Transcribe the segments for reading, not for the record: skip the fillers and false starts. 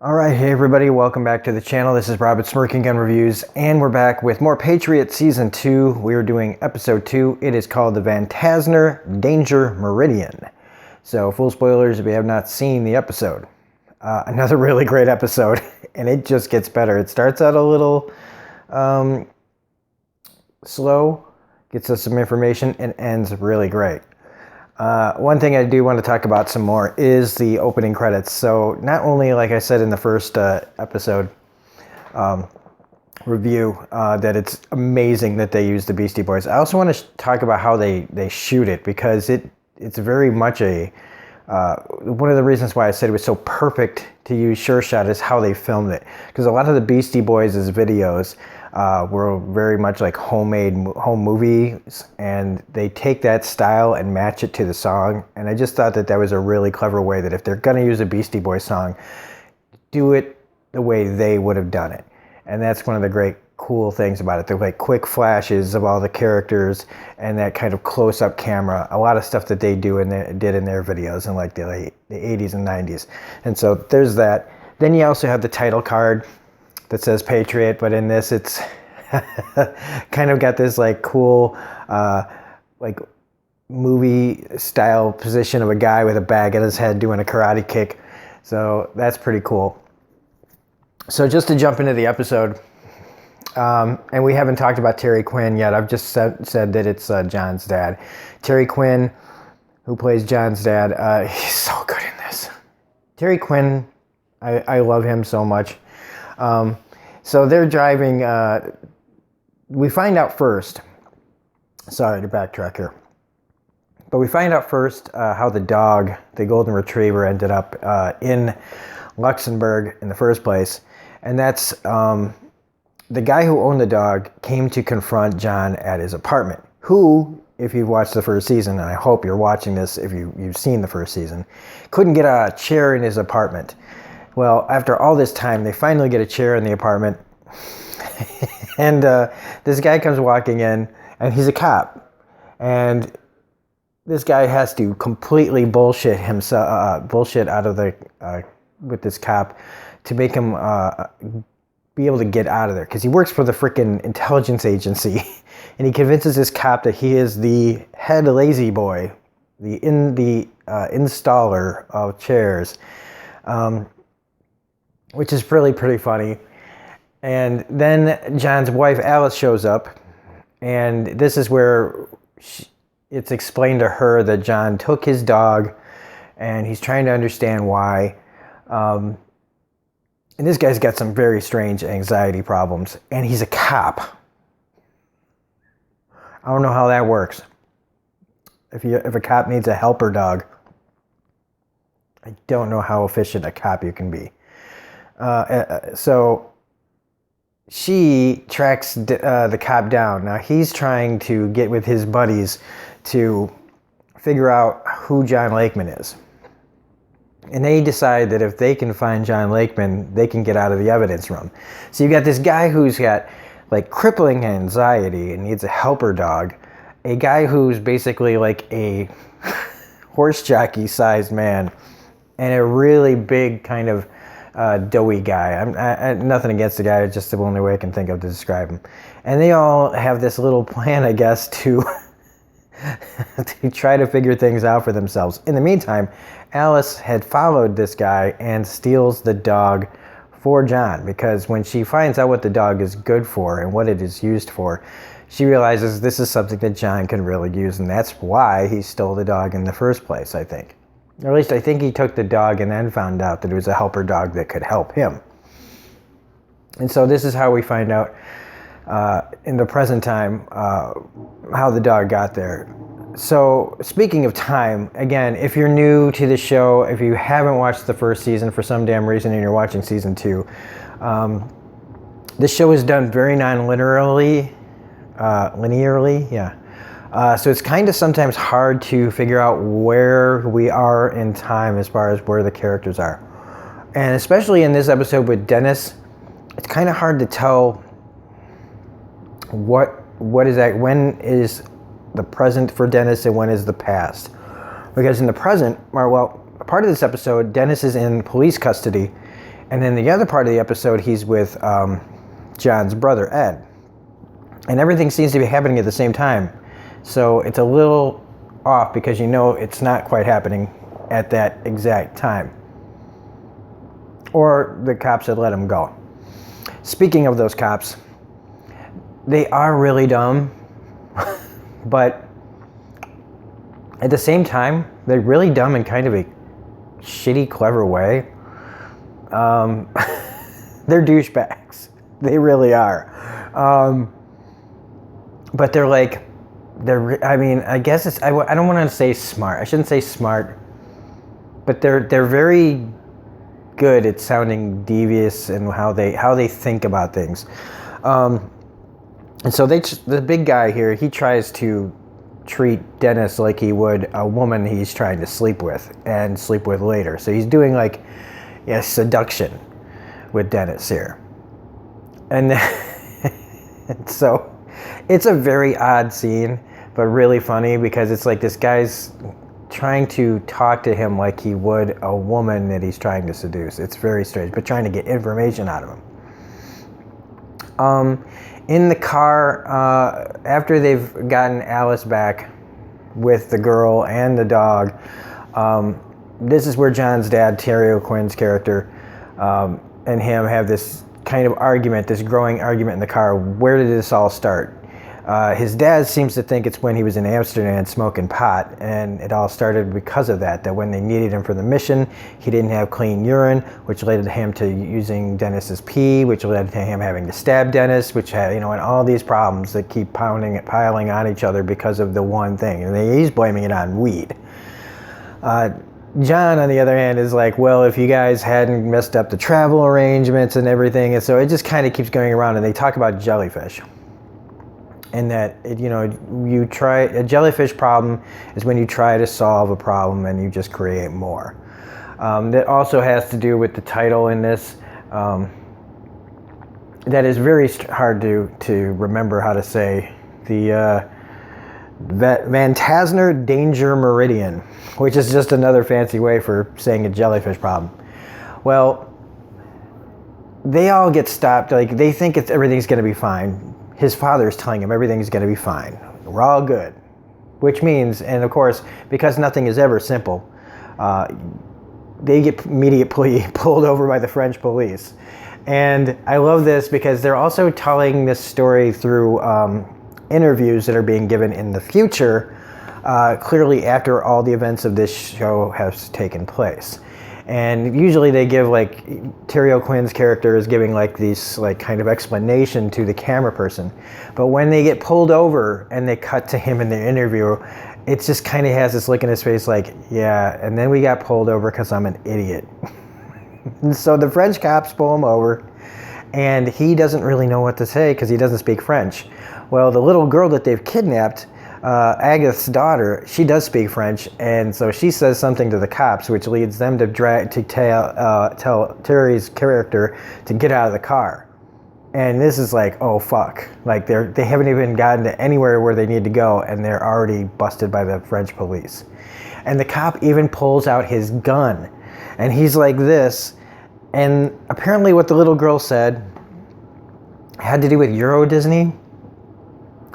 Alright, hey everybody, welcome back to the channel. This is Rob at Smirking Gun Reviews, and we're back with more Patriot Season 2. We are doing Episode 2. It is called the Vantasner Danger Meridian. So, full spoilers if you have not seen the episode. Another really great episode, and it just gets better. It starts out a little slow, gets us some information, and ends really great. One thing I do want to talk about some more is the opening credits. So not only, like I said in the first episode review, that it's amazing that they use the Beastie Boys. I also want to talk about how they shoot it, because it's very much a one of the reasons why I said it was so perfect to use Sure Shot is how they filmed it. Because a lot of the Beastie Boys' videos were very much like homemade home movies, and they take that style and match it to the song. And I just thought that was a really clever way, that if they're going to use a Beastie Boys song, do it the way they would have done it. And that's one of the great cool things about it. They're like quick flashes of all the characters and that kind of close-up camera. A lot of stuff that they did in their videos in like the 80s and 90s. And so there's that. Then you also have the title card that says Patriot, but in this it's kind of got this like cool like movie style position of a guy with a bag at his head doing a karate kick. So that's pretty cool. So just to jump into the episode, and we haven't talked about Terry Quinn yet. I've just said that it's John's dad. Terry Quinn, who plays John's dad, he's so good in this. Terry Quinn, I love him so much. So they're driving, we find out first, sorry to backtrack here, but we find out first how the dog, the golden retriever, ended up in Luxembourg in the first place. And that's the guy who owned the dog came to confront John at his apartment, who, if you've watched the first season, and I hope you're watching this if you've seen the first season, couldn't get a chair in his apartment. Well, after all this time, they finally get a chair in the apartment, and this guy comes walking in, and he's a cop, and this guy has to completely bullshit himself, bullshit out of the with this cop to make him be able to get out of there, because he works for the frickin' intelligence agency, and he convinces this cop that he is the head lazy boy, the installer of chairs. Which is really pretty funny. And then John's wife Alice shows up, and this is where it's explained to her that John took his dog, and he's trying to understand why. And this guy's got some very strange anxiety problems, and he's a cop. I don't know how that works. If a cop needs a helper dog, I don't know how efficient a cop you can be. So she tracks the cop down. Now he's trying to get with his buddies to figure out who John Lakeman is. And they decide that if they can find John Lakeman, they can get out of the evidence room. So you got this guy who's got like crippling anxiety and needs a helper dog. A guy who's basically like a horse jockey sized man, and a really big kind of doughy guy. I'm nothing against the guy, it's just the only way I can think of to describe him. And they all have this little plan, I guess, to to try to figure things out for themselves. In the meantime, Alice had followed this guy and steals the dog for John, because when she finds out what the dog is good for and what it is used for, she realizes this is something that John can really use, and that's why he stole the dog in the first place, I think. Or at least I think he took the dog and then found out that it was a helper dog that could help him. And so this is how we find out in the present time how the dog got there. So speaking of time, again, if you're new to the show, if you haven't watched the first season for some damn reason and you're watching season 2, this show is done very non-linearly. So it's kind of sometimes hard to figure out where we are in time as far as where the characters are. And especially in this episode with Dennis, it's kind of hard to tell what is that, when is the present for Dennis and when is the past. Because in the present, well, part of this episode, Dennis is in police custody, And then the other part of the episode, he's with John's brother, Ed. And everything seems to be happening at the same time. So it's a little off because you know it's not quite happening at that exact time. Or the cops had let him go. Speaking of those cops, they are really dumb, but at the same time, they're really dumb in kind of a shitty, clever way. They're douchebags. They really are. But they're like, I mean, I guess it's, I don't want to say smart. I shouldn't say smart, but they're very good at sounding devious in how they think about things. And so the big guy here, he tries to treat Dennis like he would a woman he's trying to sleep with and sleep with later. So he's doing like, seduction with Dennis here. And so it's a very odd scene, but really funny because it's like this guy's trying to talk to him like he would a woman that he's trying to seduce. It's very strange, but trying to get information out of him. In the car, after they've gotten Alice back with the girl and the dog, this is where John's dad, Terry O'Quinn's character, and him have this kind of argument, this growing argument in the car. Where did this all start? His dad seems to think it's when he was in Amsterdam smoking pot, and it all started because of that when they needed him for the mission, he didn't have clean urine, which led to him to using Dennis's pee, which led to him having to stab Dennis, which had, and all these problems that keep piling on each other because of the one thing, and he's blaming it on weed. John, on the other hand, is like, well, if you guys hadn't messed up the travel arrangements and everything, and so it just kind of keeps going around, and they talk about jellyfish. And that, you try, a jellyfish problem is when you try to solve a problem and you just create more. That also has to do with the title in this. That is very hard to remember how to say. The Vantasner Danger Meridian, which is just another fancy way for saying a jellyfish problem. Well, they all get stopped. Like, they think everything's going to be fine. His father is telling him everything's going to be fine. We're all good. Which means, and of course, because nothing is ever simple, they get immediately pulled over by the French police. And I love this because they're also telling this story through interviews that are being given in the future, clearly after all the events of this show has taken place. And usually they give, like, Terry O'Quinn's character is giving like these kind of explanation to the camera person. But when they get pulled over and they cut to him in the interview, it just kind of has this look in his face like, yeah, and then we got pulled over because I'm an idiot. And so the French cops pull him over and he doesn't really know what to say because he doesn't speak French. Well, the little girl that they've kidnapped, Agatha's daughter, she does speak French, and so she says something to the cops, which leads them to tell Terry's character to get out of the car. And this is like, oh fuck! Like they haven't even gotten to anywhere where they need to go, and they're already busted by the French police. And the cop even pulls out his gun, and he's like this. And apparently, what the little girl said had to do with Euro Disney.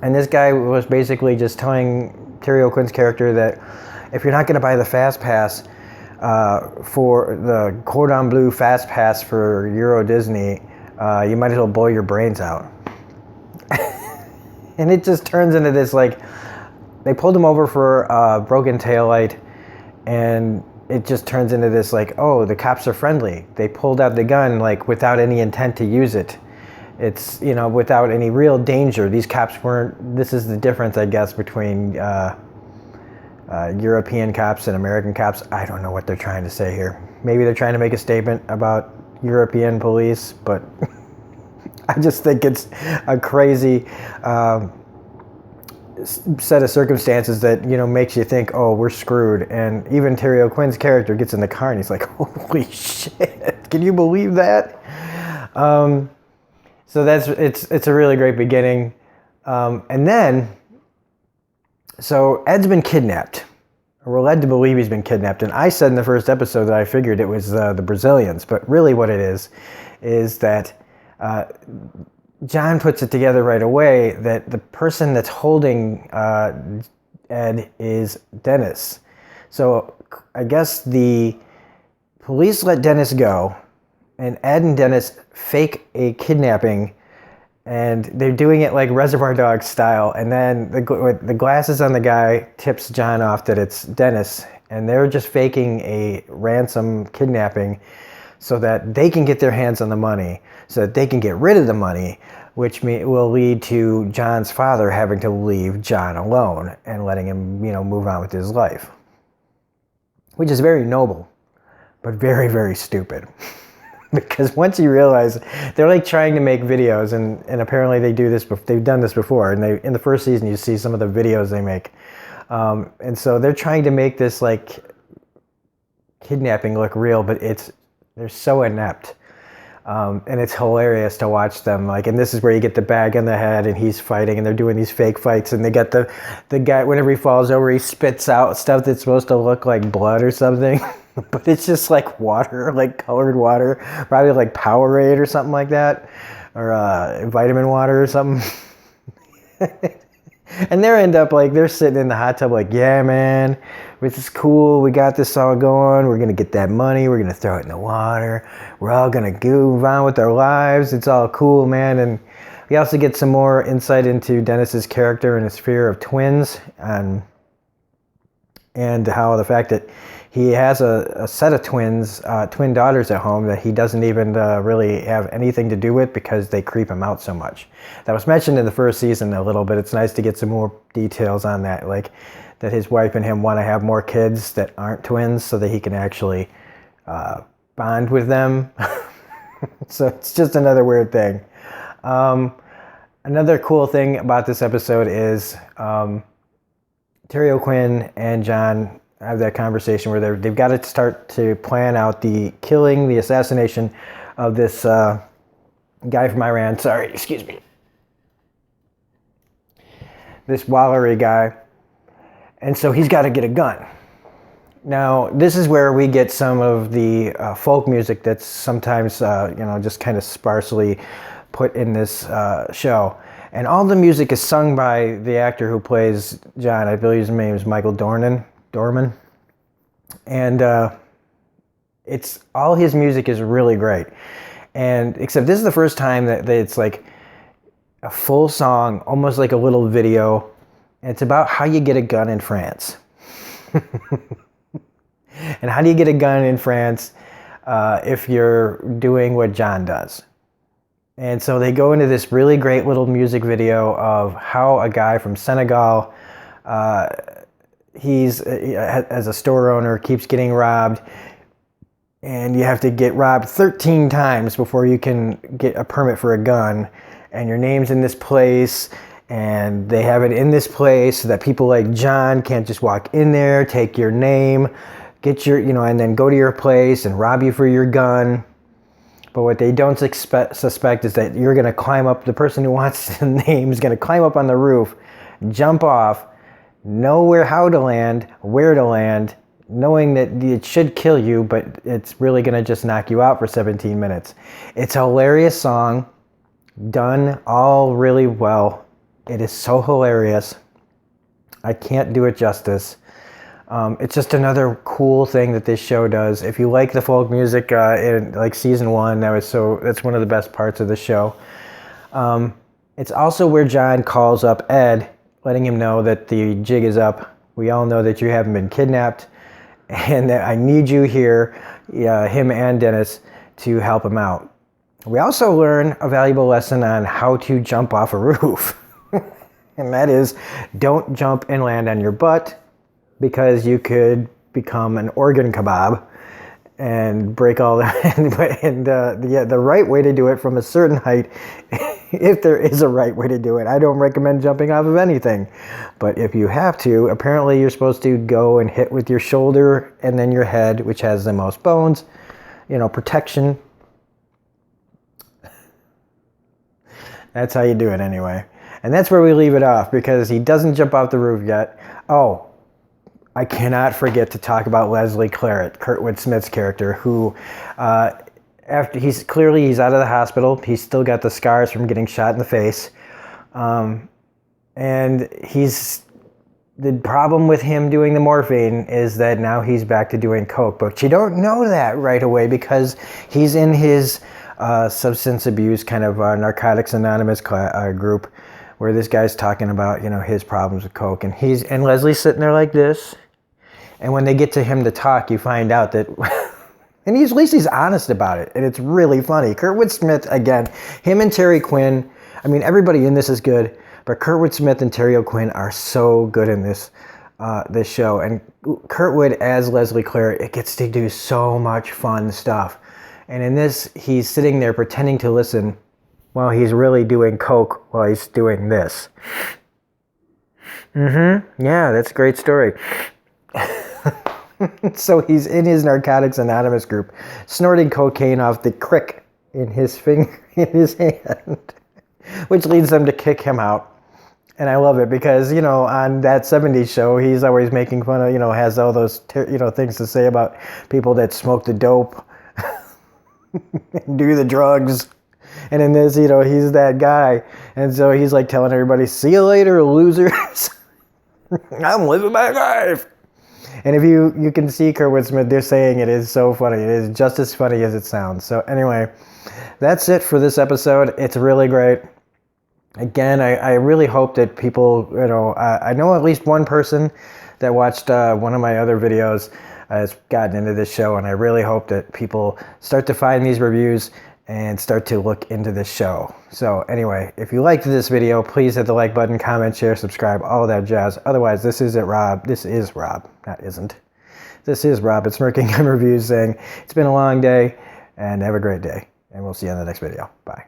And this guy was basically just telling Terry O'Quinn's character that if you're not going to buy the Fast Pass for the Cordon Bleu Fast Pass for Euro Disney, you might as well blow your brains out. And it just turns into this, like, they pulled him over for a broken taillight, and it just turns into this, like, oh, the cops are friendly. They pulled out the gun, like, without any intent to use it. It's, without any real danger. These cops weren't, this is the difference, I guess, between European cops and American cops. I don't know what they're trying to say here. Maybe they're trying to make a statement about European police, but I just think it's a crazy set of circumstances that, makes you think, oh, we're screwed. And even Terry O'Quinn's character gets in the car and he's like, holy shit, can you believe that? So it's a really great beginning. And then, so Ed's been kidnapped, We're led to believe he's been kidnapped. And I said in the first episode that I figured it was the Brazilians. But really what it is that John puts it together right away that the person that's holding Ed is Dennis. So I guess the police let Dennis go, and Ed and Dennis fake a kidnapping, and they're doing it like Reservoir Dogs style. And then the glasses on the guy tips John off that it's Dennis, and they're just faking a ransom kidnapping so that they can get their hands on the money, so that they can get rid of the money, which will lead to John's father having to leave John alone and letting him, move on with his life. Which is very noble, but very, very stupid. Because once you realize they're like trying to make videos, and apparently they've done this before, and in the first season you see some of the videos they make. And so they're trying to make this like kidnapping look real, but they're so inept. And it's hilarious to watch them. And this is where you get the bag on the head and he's fighting, and they're doing these fake fights, and they got the guy, whenever he falls over, he spits out stuff that's supposed to look like blood or something. But it's just like water, like colored water, probably like Powerade or something like that, or vitamin water or something. And they're sitting in the hot tub like, yeah, man, this is cool. We got this all going. We're going to get that money. We're going to throw it in the water. We're all going to move on with our lives. It's all cool, man. And we also get some more insight into Dennis's character and his fear of twins, and how the fact that he has a set of twin daughters at home that he doesn't even really have anything to do with because they creep him out so much. That was mentioned in the first season a little bit. It's nice to get some more details on that, like that his wife and him want to have more kids that aren't twins so that he can actually bond with them. So it's just another weird thing. Another cool thing about this episode is Terry O'Quinn and John have that conversation where they've got to start to plan out the assassination of this guy from Iran. Sorry, excuse me. This Wallery guy. And so he's got to get a gun. Now, this is where we get some of the folk music that's sometimes, just kind of sparsely put in this show. And all the music is sung by the actor who plays John. I believe his name is Michael Dorman. And it's all his music is really great. And except this is the first time that it's like a full song, almost like a little video. And it's about how you get a gun in France. And how do you get a gun in France if you're doing what John does? And so they go into this really great little music video of how a guy from Senegal, he's as a store owner, keeps getting robbed, and you have to get robbed 13 times before you can get a permit for a gun, and your name's in this place, and they have it in this place so that people like John can't just walk in there, take your name, get your, and then go to your place and rob you for your gun. But what they don't suspect is that you're going to climb up, the person who wants the name is going to climb up on the roof, jump off, know how to land, where to land, knowing that it should kill you, but it's really going to just knock you out for 17 minutes. It's a hilarious song, done all really well. It is so hilarious. I can't do it justice. It's just another cool thing that this show does. If you like the folk music in like season 1, that's one of the best parts of the show. It's also where John calls up Ed, letting him know that the jig is up. We all know that you haven't been kidnapped, and that I need you here, him and Dennis, to help him out. We also learn a valuable lesson on how to jump off a roof. And that is, don't jump and land on your butt, because you could become an organ kebab and break all that. The right way to do it from a certain height, if there is a right way to do it. I don't recommend jumping off of anything. But if you have to, apparently you're supposed to go and hit with your shoulder and then your head, which has the most bones, protection. That's how you do it anyway. And that's where we leave it off, because he doesn't jump off the roof yet. Oh, I cannot forget to talk about Leslie Claret, Kurtwood Smith's character, who, after he's out of the hospital. He's still got the scars from getting shot in the face, and the problem with him doing the morphine is that now he's back to doing coke. But you don't know that right away because he's in his substance abuse kind of Narcotics Anonymous group, where this guy's talking about his problems with coke, and Leslie's sitting there like this. And when they get to him to talk, you find out that, and at least he's honest about it, and it's really funny. Kurtwood Smith, again, him and Terry Quinn, I mean, everybody in this is good, but Kurtwood Smith and Terry O'Quinn are so good in this show. And Kurtwood as Leslie Claret, it gets to do so much fun stuff. And in this, he's sitting there pretending to listen while he's really doing coke while he's doing this. Yeah, that's a great story. So he's in his Narcotics Anonymous group, snorting cocaine off the crick in his finger, in his hand, which leads them to kick him out. And I love it because, on that 70s show, he's always making fun of, has all those, things to say about people that smoke the dope, do the drugs. And in this, he's that guy. And so he's like telling everybody, see you later, losers. I'm living my life. And if you can see Kurtwood Smith, they're saying it is so funny. It is just as funny as it sounds. So anyway, that's it for this episode. It's really great. Again, I really hope that people, I know at least one person that watched one of my other videos has gotten into this show, and I really hope that people start to find these reviews and start to look into this show. So anyway, if you liked this video, please hit the like button, comment, share, subscribe, all that jazz. Otherwise, this is Rob. This is Rob at Smirking Gun Reviews saying it's been a long day, and have a great day. And we'll see you in the next video. Bye.